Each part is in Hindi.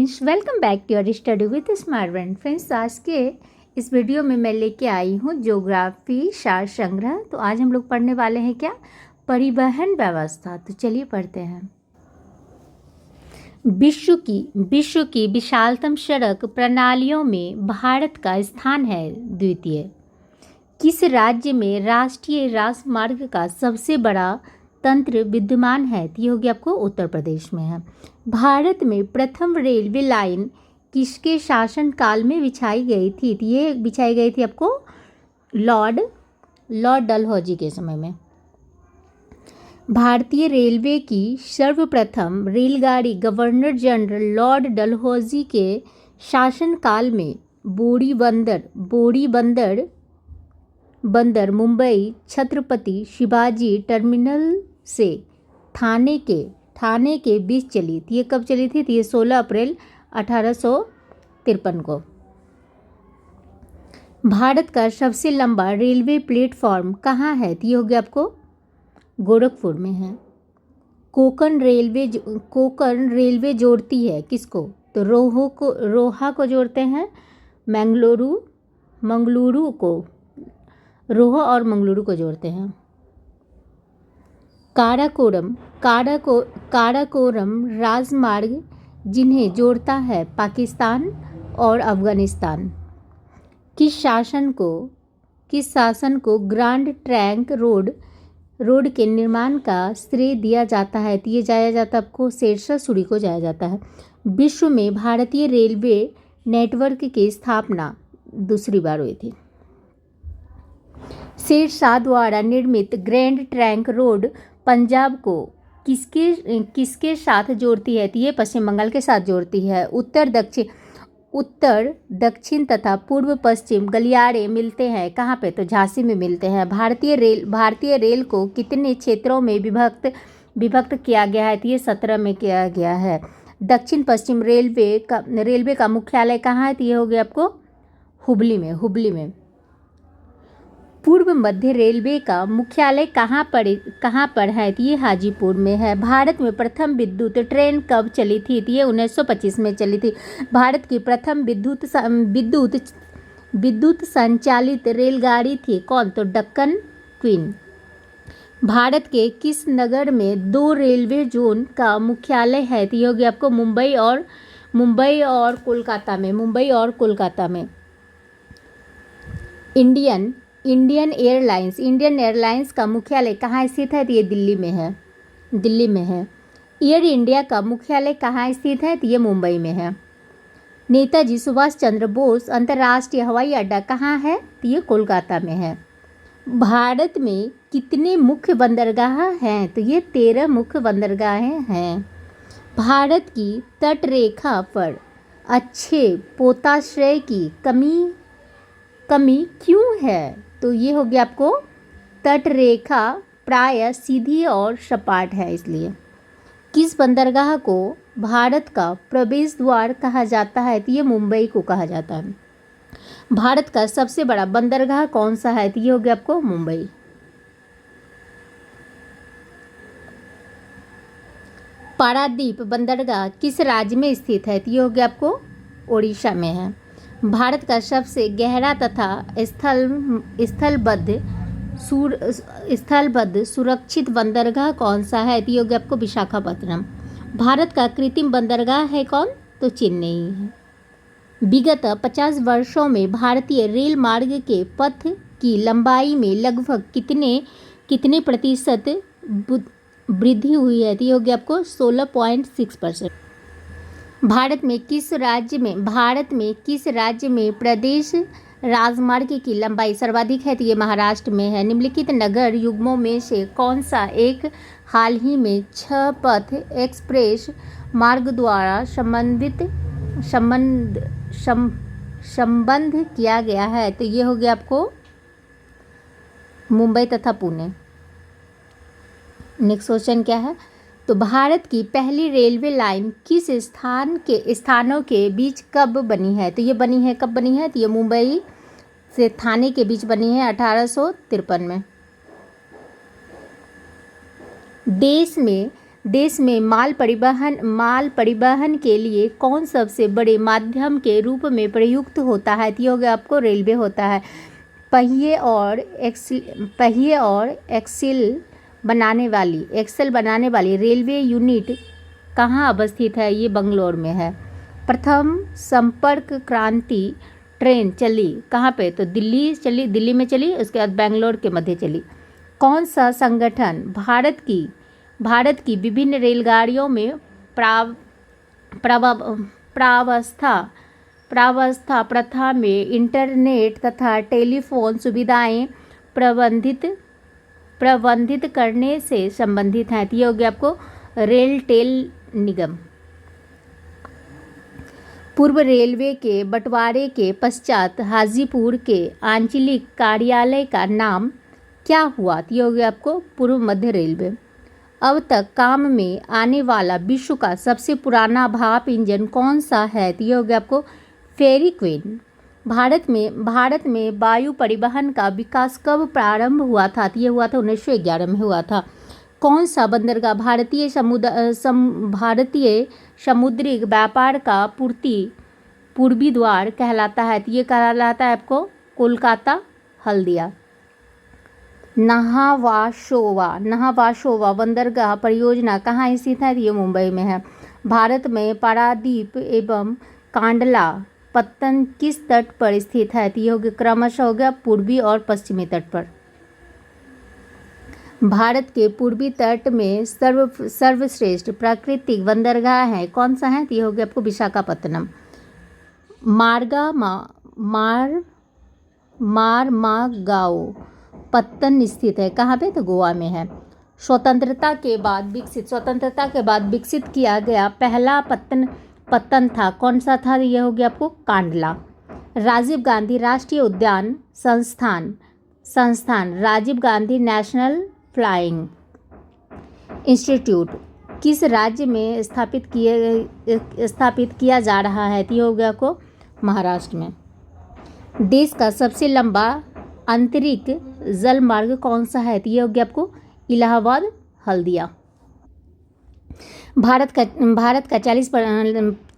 Friends, welcome back to your study with smart brain. Friends, आज के इस वीडियो में मैं लेके आई हूँ ज्योग्राफी सार संग्रह। तो आज हम लोग पढ़ने वाले हैं क्या, परिवहन व्यवस्था। तो चलिए पढ़ते हैं। विश्व की विशालतम सड़क प्रणालियों में भारत का स्थान है द्वितीय। किस राज्य में राष्ट्रीय राजमार्ग का सबसे बड़ा तंत्र विद्यमान है? तो ये होगी आपको उत्तर प्रदेश में है। भारत में प्रथम रेलवे लाइन किसके शासनकाल में बिछाई गई थी? तो ये बिछाई गई थी आपको लॉर्ड डलहौजी के समय में। भारतीय रेलवे की सर्वप्रथम रेलगाड़ी गवर्नर जनरल लॉर्ड डलहौजी के शासनकाल में बोरी बंदर मुंबई छत्रपति शिवाजी टर्मिनल से थाने के बीच चली थी। ये कब चली थी? तो ये 16 अप्रैल 1853 को। भारत का सबसे लंबा रेलवे प्लेटफॉर्म कहाँ है? तो ये हो गया आपको गोरखपुर में है। कोंकण रेलवे जोड़ती है किसको? तो रोहा को जोड़ते हैं मंगलुरु को, रोहा और मंगलुरु को जोड़ते हैं। काराकोरम राजमार्ग जिन्हें जोड़ता है पाकिस्तान और अफगानिस्तान। किस शासन को ग्रैंड ट्रंक रोड के निर्माण का श्रेय दिया जाता है? तो ये जाया जाता है आपको शेरशाह सूरी को जाया जाता है। विश्व में भारतीय रेलवे नेटवर्क की स्थापना दूसरी बार हुई थी। शेरशाह द्वारा निर्मित ग्रैंड ट्रंक रोड पंजाब को किसके साथ जोड़ती है? तो ये पश्चिम बंगाल के साथ जोड़ती है। उत्तर दक्षिण तथा पूर्व पश्चिम गलियारे मिलते हैं कहाँ पे? तो झांसी में मिलते हैं। भारतीय रेल को कितने क्षेत्रों में विभक्त किया गया है? तो ये 17 में किया गया है। दक्षिण पश्चिम रेलवे का मुख्यालय कहाँ है? तो ये हो गया आपको हुबली में। पूर्व मध्य रेलवे का मुख्यालय कहाँ पर है? तो ये हाजीपुर में है। भारत में प्रथम विद्युत ट्रेन कब चली थी? तो ये 1925 में चली थी। भारत की प्रथम विद्युत संचालित रेलगाड़ी थी कौन? तो डेक्कन क्वीन। भारत के किस नगर में 2 रेलवे जोन का मुख्यालय है? तो ये होगी आपको मुंबई और कोलकाता में। इंडियन एयरलाइंस का मुख्यालय कहाँ स्थित है? तो ये दिल्ली में है। एयर इंडिया का मुख्यालय कहाँ स्थित है? तो ये मुंबई में है। नेताजी सुभाष चंद्र बोस अंतर्राष्ट्रीय हवाई अड्डा कहाँ है? तो ये कोलकाता में है। भारत में कितने मुख्य बंदरगाह हैं? तो ये 13 मुख्य बंदरगाहें हैं। भारत की तटरेखा पर अच्छे पोताश्रय की कमी क्यों है? तो ये हो गया आपको तटरेखा प्रायः सीधी और सपाट है इसलिए। किस बंदरगाह को भारत का प्रवेश द्वार कहा जाता है? तो ये मुंबई को कहा जाता है। भारत का सबसे बड़ा बंदरगाह कौन सा है? तो ये हो गया आपको मुंबई। पारादीप बंदरगाह किस राज्य में स्थित है? तो ये हो गया आपको ओडिशा में है। भारत का सबसे गहरा तथा स्थलबद्ध सुरक्षित बंदरगाह कौन सा है? तो ये हो गया आपको विशाखापत्तनम। भारत का कृत्रिम बंदरगाह है कौन? तो चेन्नई है। विगत 50 वर्षों में भारतीय रेल मार्ग के पथ की लंबाई में लगभग कितने प्रतिशत वृद्धि हुई है? तो ये हो गया आपको 16.6%। भारत में किस राज्य में प्रदेश राजमार्ग की लंबाई सर्वाधिक है? तो ये महाराष्ट्र में है। निम्नलिखित नगर युग्मों में से कौन सा एक हाल ही में 6 पथ एक्सप्रेस मार्ग द्वारा संबद्ध किया गया है? तो ये हो गया आपको मुंबई तथा पुणे। नेक्स्ट क्वेश्चन क्या है? तो भारत की पहली रेलवे लाइन किस स्थानों के बीच कब बनी है? तो ये कब बनी है? तो ये मुंबई से थाने के बीच बनी है 1853 में। देश में देश में माल परिवहन के लिए कौन सबसे बड़े माध्यम के रूप में प्रयुक्त होता है? तो ये हो गया आपको रेलवे होता है। पहिए और एक्सेल बनाने वाली रेलवे यूनिट कहाँ अवस्थित है? ये बंगलोर में है। प्रथम संपर्क क्रांति ट्रेन चली कहाँ पे? तो दिल्ली में चली, उसके बाद बेंगलोर के मध्य चली। कौन सा संगठन भारत की विभिन्न रेलगाड़ियों में प्रावस्था प्रथा में इंटरनेट तथा टेलीफोन सुविधाएं प्रबंधित करने से संबंधित है? तो ये हो गया आपको रेल टेल निगम। पूर्व रेलवे के बंटवारे के पश्चात हाजीपुर के आंचलिक कार्यालय का नाम क्या हुआ? तो ये हो गया आपको पूर्व मध्य रेलवे। अब तक काम में आने वाला विश्व का सबसे पुराना भाप इंजन कौन सा है? तो ये हो गया आपको फेरी क्वीन। भारत में वायु परिवहन का विकास कब प्रारंभ हुआ था? तो ये हुआ था 1911 में हुआ था। कौन सा बंदरगाह भारतीय समुद्री व्यापार का पूर्वी द्वार कहलाता है? तो ये कहलाता है आपको कोलकाता हल्दिया। नहावाशोवा बंदरगाह परियोजना कहाँ स्थित है? ये मुंबई में है। भारत में पारादीप एवं कांडला पत्तन किस तट पर स्थित है? तो ये हो गया क्रमशः हो गया पूर्वी और पश्चिमी तट पर। भारत के पूर्वी तट में सर्वश्रेष्ठ प्राकृतिक बंदरगाह है कौन सा है? तो ये हो गया आपको विशाखापत्तनम। मारमागाओ पत्तन स्थित है कहाँ पे? तो गोवा में है। स्वतंत्रता के बाद विकसित किया गया पहला पत्तन था कौन सा था? यह हो गया आपको कांडला। राजीव गांधी राष्ट्रीय उद्यान संस्थान Rajiv Gandhi national flying institute किस राज्य में स्थापित किया जा रहा है? तो ये हो गया आपको महाराष्ट्र में। देश का सबसे लंबा आंतरिक जल मार्ग कौन सा है? तो ये हो गया आपको इलाहाबाद हल्दिया। भारत का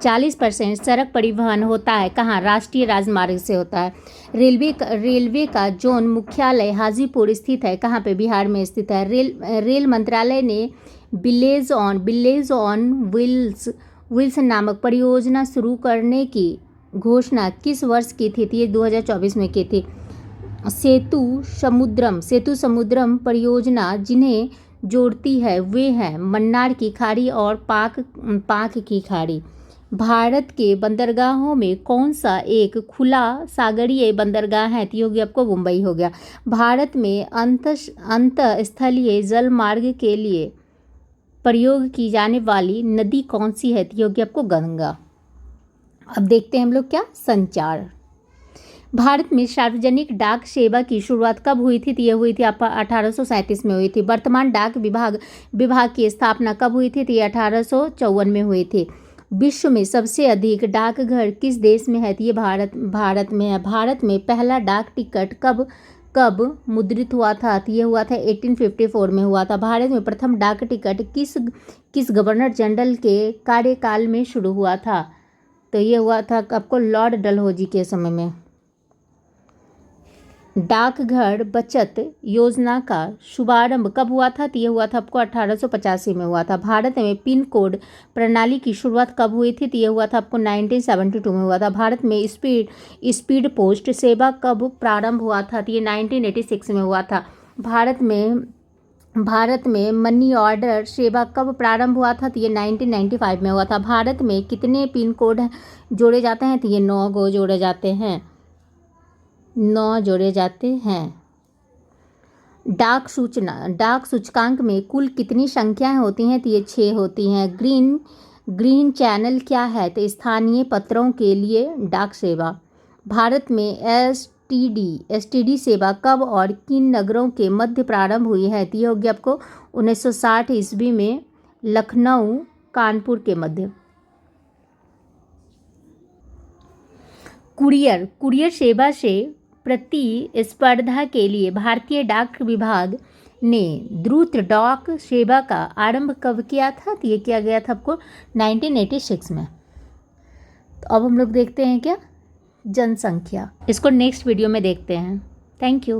40% सड़क परिवहन होता है कहाँ? राष्ट्रीय राजमार्ग से होता है। रेलवे का जोन मुख्यालय हाजीपुर स्थित है कहाँ पे? बिहार में स्थित है। रेल मंत्रालय ने विलेज ऑन व्हील्स नामक परियोजना शुरू करने की घोषणा किस वर्ष की थी? ये 2024 में की थी। सेतु समुद्रम परियोजना जिन्हें जोड़ती है वे हैं मन्नार की खाड़ी और पाक की खाड़ी। भारत के बंदरगाहों में कौन सा एक खुला सागरीय बंदरगाह है? तो ये आपको मुंबई हो गया। भारत में अंतःस्थलीय जल मार्ग के लिए प्रयोग की जाने वाली नदी कौन सी है? तो ये आपको गंगा। अब देखते हैं हम लोग क्या संचार। भारत में सार्वजनिक डाक सेवा की शुरुआत कब हुई थी? तो यह हुई थी 1837 में हुई थी। वर्तमान डाक विभाग की स्थापना कब हुई थी? तो ये 1854 में हुई थी। विश्व में सबसे अधिक डाकघर किस देश में है? तो ये भारत में है। भारत में पहला डाक टिकट कब मुद्रित हुआ था? तो ये हुआ था 1854 में हुआ था। भारत में प्रथम डाक टिकट किस गवर्नर जनरल के कार्यकाल में शुरू हुआ था? तो ये हुआ था आपको लॉर्ड डलहौजी के समय में। डाकघर बचत योजना का शुभारंभ कब हुआ था? तो ये हुआ था आपको 1885 में हुआ था। भारत में पिन कोड प्रणाली की शुरुआत कब हुई थी? तो ये हुआ था आपको 1972 में हुआ था। भारत में स्पीड पोस्ट सेवा कब प्रारंभ हुआ था? तो ये 1986 में हुआ था। भारत में मनी ऑर्डर सेवा कब प्रारंभ हुआ था? तो ये 1995 में हुआ था। भारत में कितने पिन कोड जोड़े जाते हैं? तो ये 9 को जोड़े जाते हैं। 9 जोड़े जाते हैं। डाक सूचकांक में कुल कितनी संख्याएं होती हैं? तो ये 6 होती हैं। ग्रीन चैनल क्या है? तो स्थानीय पत्रों के लिए डाक सेवा। भारत में एसटीडी सेवा कब और किन नगरों के मध्य प्रारंभ हुई है? तो ये हो गया आपको 1960 ईस्वी में लखनऊ कानपुर के मध्य। कुरियर सेवा से प्रतिस्पर्धा के लिए भारतीय डाक विभाग ने द्रुत डॉक सेवा का आरंभ कब किया था? तो ये किया गया था आपको 1986 में। तो अब हम लोग देखते हैं क्या, जनसंख्या। इसको नेक्स्ट वीडियो में देखते हैं। Thank you.